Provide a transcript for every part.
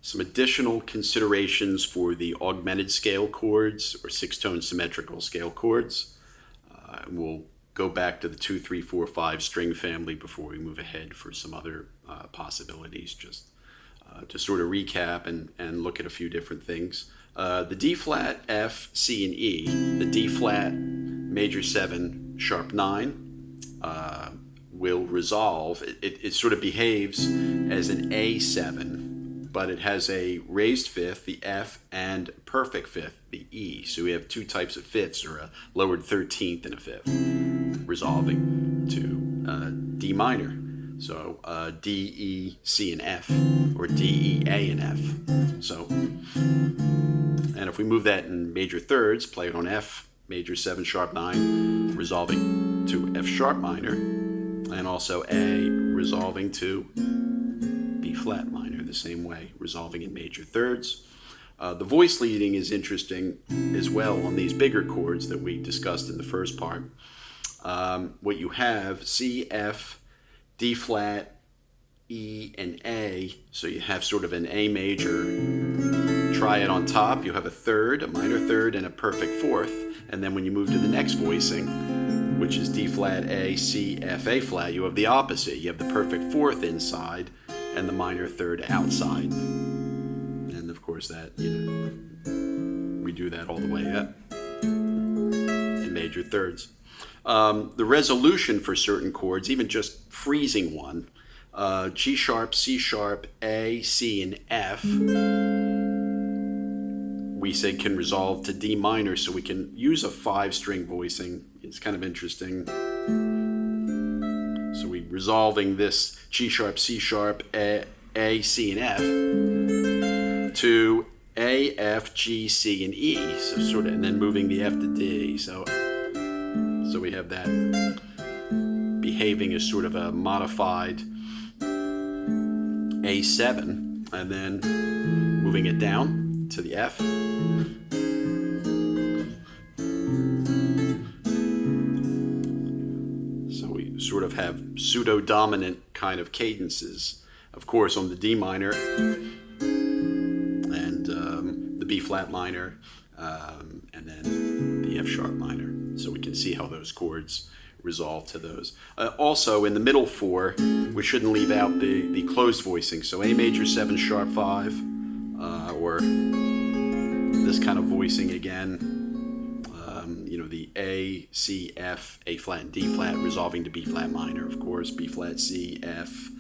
some additional considerations for the augmented scale chords or six-tone symmetrical scale chords. We'll go back to the 2, 3, 4, 5 string family before we move ahead for some other possibilities, just to sort of recap and look at a few different things. The D flat, F, C, and E, the D flat, major 7, sharp 9, will resolve. It sort of behaves as an A7, but it has a raised fifth, the F, and perfect fifth, the E. So we have two types of fifths, or a lowered 13th and a fifth, resolving to D minor. So D, E, C, and F, or D, E, A, and F. So, and if we move that in major thirds, play it on F, major 7, sharp 9, resolving to F sharp minor, and also A resolving to B flat minor the same way, resolving in major thirds. The voice leading is interesting as well on these bigger chords that we discussed in the first part. What you have, C, F, D flat, E, and A, so you have sort of an A major triad on top. You have a third, a minor third, and a perfect fourth. And then when you move to the next voicing, which is D flat, A, C, F, A flat, you have the opposite. You have the perfect fourth inside and the minor third outside. And of course that, we do that all the way up in major thirds. The resolution for certain chords, even just freezing one, G sharp, C sharp, A, C, and F, we say can resolve to D minor, so we can use a 5-string voicing. It's kind of interesting. So we're resolving this G sharp, C sharp, A, C, and F to A, F, G, C, and E. So sort of, and then moving the F to D. So we have that behaving as sort of a modified A7, and then moving it down to the F. So we sort of have pseudo-dominant kind of cadences, of course, on the D minor and the B flat minor, and then the F sharp minor. So we can see how those chords resolve to those. Also, in the middle 4, we shouldn't leave out the closed voicing. So A major 7 sharp 5, or this kind of voicing again. The A, C, F, A flat, and D flat, resolving to B flat minor, of course, B flat, C, F,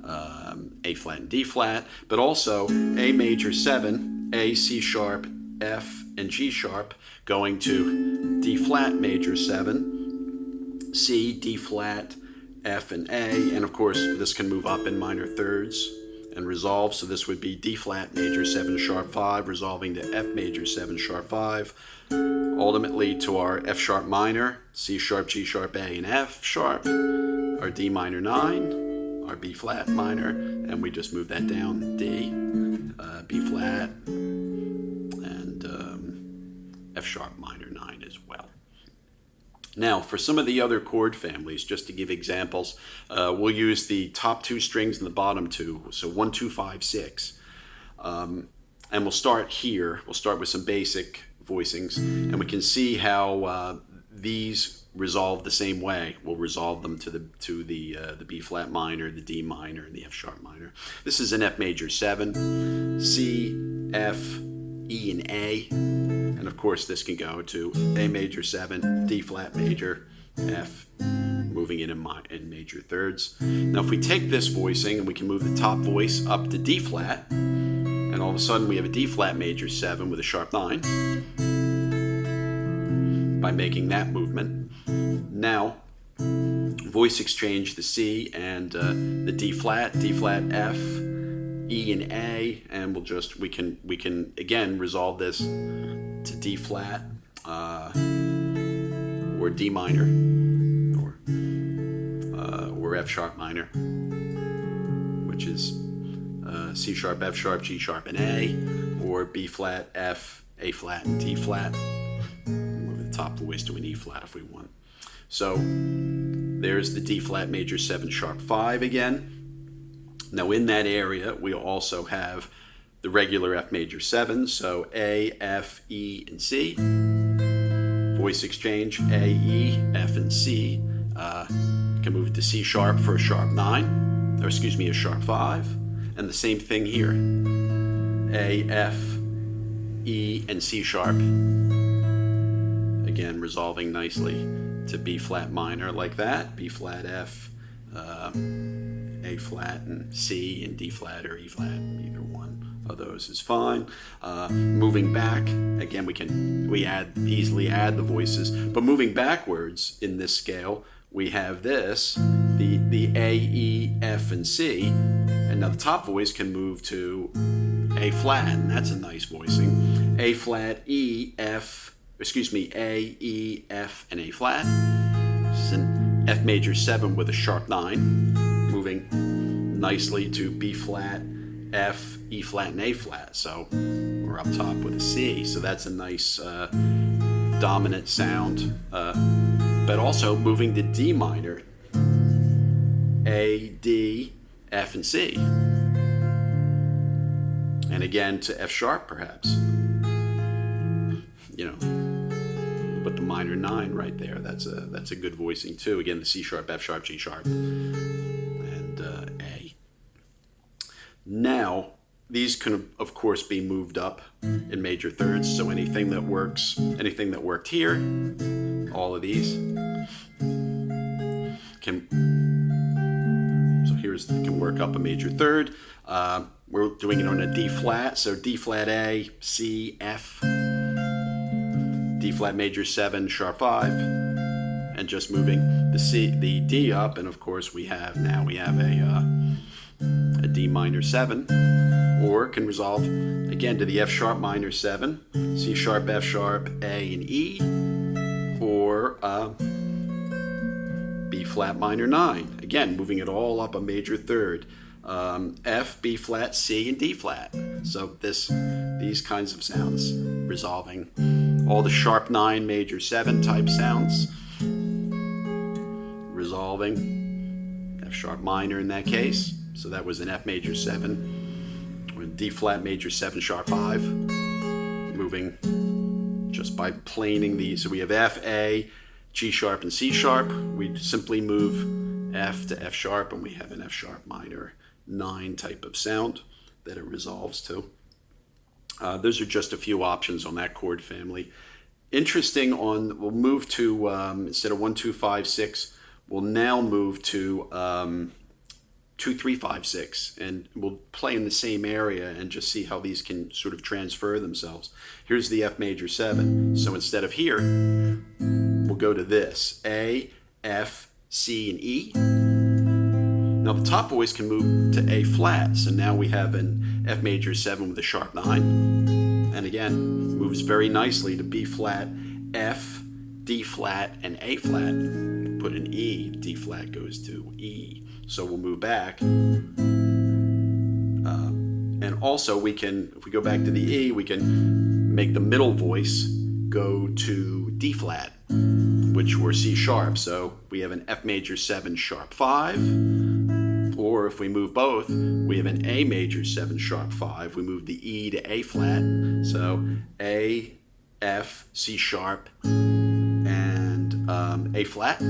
A flat, and D flat. But also A major 7, A, C sharp, F, and G sharp, going to D flat major 7, C, D flat, F, and A, and of course this can move up in minor thirds and resolve, so this would be D flat major 7 sharp 5, resolving to F major 7 sharp 5, ultimately to our F sharp minor, C sharp, G sharp, A, and F sharp, our D minor 9, our B flat minor, and we just move that down, D, B flat, and F sharp minor 9 as well. Now, for some of the other chord families, just to give examples, we'll use the top 2 strings and the bottom 2, so 1, 2, 5, 6. And we'll start here. We'll start with some basic voicings, and we can see how these resolve the same way. We'll resolve them to the B flat minor, the D minor, and the F sharp minor. This is an F major 7, C, F, E, and A. And of course this can go to A major 7, D flat major, F, moving it in major thirds. Now if we take this voicing and we can move the top voice up to D flat, and all of a sudden we have a D flat major 7 with a sharp 9 by making that movement. Now voice exchange the C and the D flat, F, E, and A, and we can again resolve this to D flat or D minor or F sharp minor, which is C sharp, F sharp, G sharp, and A, or B flat, F, A flat, and D flat. Move the top voice to an E flat if we want. So there's the D flat major 7 sharp 5 again. Now in that area we also have the regular F major 7, so A, F, E, and C. Voice exchange, A, E, F, and C. Can move it to C sharp for a sharp 9, or excuse me, a sharp 5. And the same thing here. A, F, E, and C sharp. Again, resolving nicely to B flat minor like that. B flat, F, A flat, and C, and D flat or E flat. Either one of those is fine. Moving back, again, we easily add the voices. But moving backwards in this scale, we have this, the A, E, F, and C. And now the top voice can move to A flat, and that's a nice voicing. A flat, E, F, excuse me, A, E, F, and A flat. This is an F major 7 with a sharp 9, moving nicely to B flat, F, E flat, and A flat. So we're up top with a C. So that's a nice dominant sound, but also moving to D minor, A, D, F, and C. And again to F sharp perhaps. You know, but the minor 9 right there, that's a good voicing too. Again, the C sharp, F sharp, G sharp, and A. Now, these can of course be moved up in major thirds, so anything that worked here, all of these can work up a major third. We're doing it on a D flat, so D flat A, C, F, D flat major 7, sharp 5, and just moving the D up, and of course we have a D minor 7, or can resolve again to the F sharp minor 7, C sharp, F sharp, A, and E, or B flat minor 9. Again, moving it all up a major third. F, B flat, C, and D flat. So these kinds of sounds, resolving all the sharp 9 major 7 type sounds, resolving F sharp minor in that case. So that was an F major 7, or D flat major 7 sharp 5, moving just by planing these. So we have F, A, G sharp, and C sharp. We simply move F to F sharp, and we have an F sharp minor 9 type of sound that it resolves to. Those are just a few options on that chord family. Interesting we'll move to, instead of 1, 2, 5, 6, we'll now move to 2, 3, 5, 6, and we'll play in the same area and just see how these can sort of transfer themselves. Here's the F major 7. So instead of here, we'll go to this, A, F, C, and E. Now the top voice can move to A flat, so now we have an F major 7 with a sharp 9. And again, moves very nicely to B flat, F, D flat, and A flat. Put an E, D flat goes to E. So we'll move back. And also if we go back to the E, we can make the middle voice go to D flat, which were C sharp. So we have an F major 7 sharp 5. Or if we move both, we have an A major 7 sharp 5. We move the E to A flat. So A, F, C sharp, and A flat.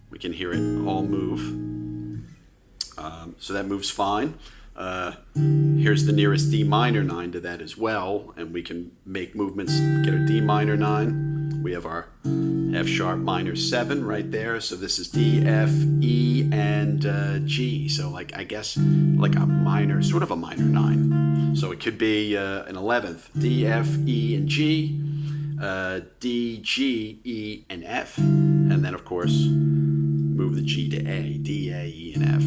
We can hear it all move. So that moves fine. Here's the nearest D minor 9 to that as well, and we can make movements, get our D minor 9. We have our F sharp minor 7 right there. So this is D, F, E, and G. So I guess like a minor, sort of a minor 9. So it could be an 11th, D, F, E, and G, D, G, E, and F. And then of course, move the G to A, D, A, E, and F.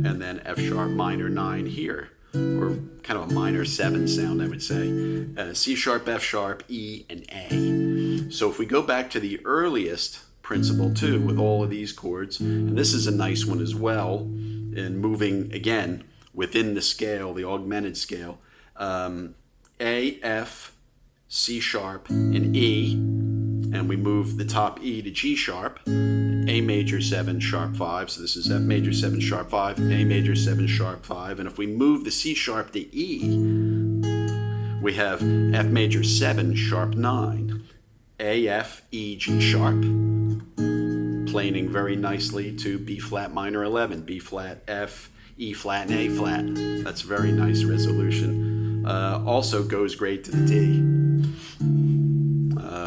And then F sharp minor 9 here, or kind of a minor 7 sound, I would say. C sharp, F sharp, E, and A. So if we go back to the earliest principle too, with all of these chords, and this is a nice one as well, in moving again within the scale, the augmented scale, A, F, C sharp, and E, and we move the top E to G sharp, A major 7 sharp 5. So this is F major 7 sharp 5, A major 7 sharp 5. And if we move the C sharp to E, we have F major 7 sharp 9, A, F, E, G sharp, planing very nicely to B flat minor 11, B flat, F, E flat, and A flat. That's very nice resolution. Also goes great to the D.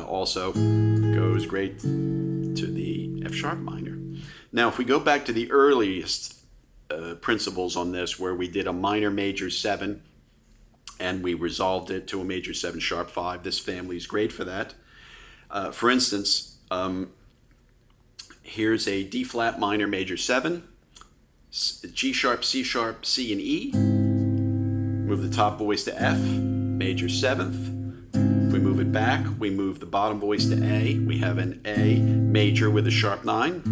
Also goes great to the F sharp minor. Now, if we go back to the earliest principles on this, where we did a minor major 7 and we resolved it to a major 7 sharp 5, this family is great for that. For instance, here's a D flat minor major 7, G sharp, C, C, and E. Move the top voice to F, major 7th. If we move it back, we move the bottom voice to A. We have an A major with a sharp 9.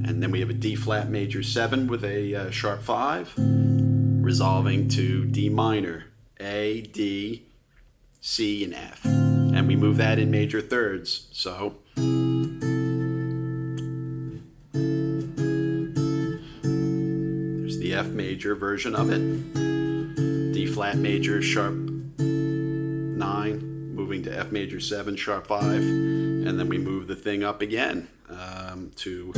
And then we have a D flat major 7 with a sharp 5, resolving to D minor, A, D, C, and F. And we move that in major thirds. So there's the F major version of it. D flat major sharp 9, moving to F major 7 sharp 5, and then we move the thing up again to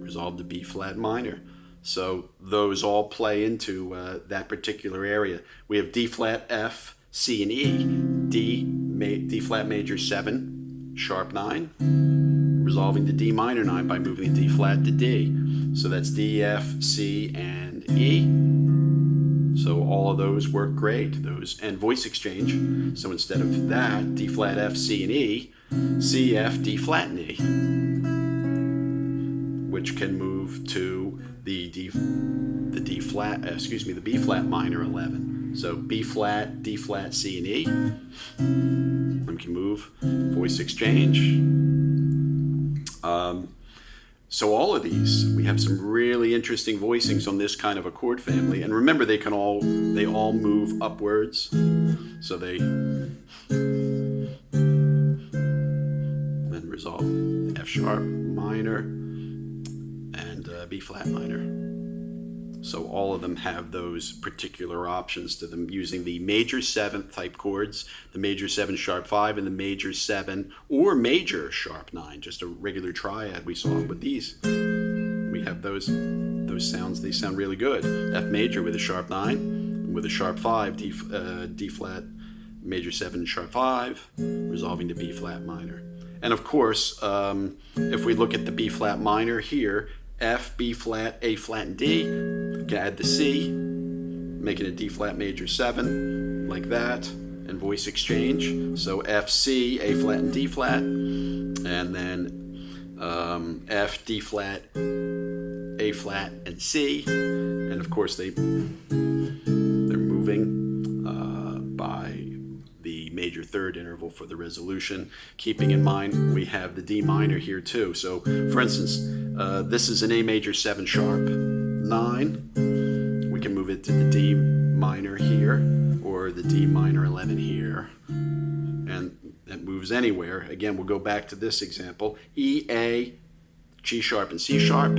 resolve to B flat minor. So those all play into that particular area. We have D flat, F, C, and E. D flat major 7 sharp 9, resolving to D minor 9 by moving the D flat to D. So that's D, F, C, and E. So all of those work great. And voice exchange. So instead of that, D flat, F, C, and E, C, F, D flat, and E, which can move to the B flat minor 11. So B flat, D flat, C, and E. And we can move voice exchange. So all of these, we have some really interesting voicings on this kind of a chord family. And remember, they all move upwards. So they then resolve F sharp minor and B flat minor. So all of them have those particular options to them, using the major 7th type chords, the major 7 sharp 5, and the major 7 or major sharp 9, just a regular triad we saw with these. We have those sounds, they sound really good. F major with a sharp 9, with a sharp 5, D flat, major 7 sharp 5, resolving to B flat minor. And of course, if we look at the B flat minor here, F, B flat, A flat, and D. You can add the C, making a D flat major 7, like that, and voice exchange. So F, C, A flat, and D flat, and then F, D flat, A flat, and C. And of course they're moving by the major third interval for the resolution, keeping in mind we have the D minor here too. So for instance, this is an A major 7 sharp 9. We can move it to the D minor here, or the D minor 11 here, and that moves anywhere. Again, we'll go back to this example: E, A, G sharp, and C sharp.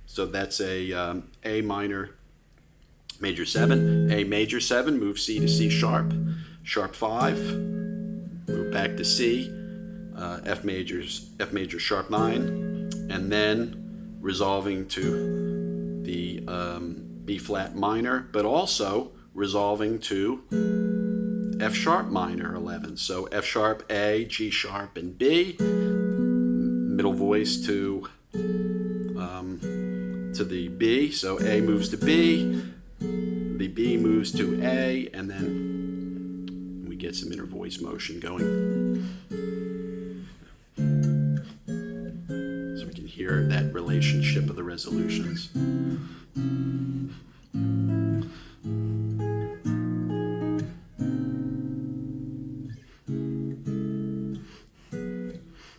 So that's a minor major 7, A major 7, move C to C sharp, sharp 5, move back to C, F major sharp 9, and then resolving to the B flat minor, but also resolving to F sharp minor 11. So F sharp, A, G sharp, and B, middle voice to the B. So A moves to B, the B moves to A, and then we get some inner voice motion going. So we can hear that relationship of the resolutions.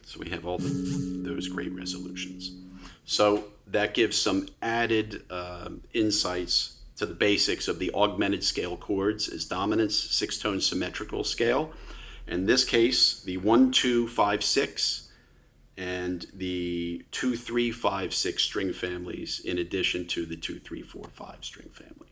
So we have all those great resolutions. So that gives some added insights to the basics of the augmented scale chords is dominance, six-tone symmetrical scale. In this case, the 1, 2, 5, 6 and the 2, 3, 5, 6 string families in addition to the 2, 3, 4, 5 string family.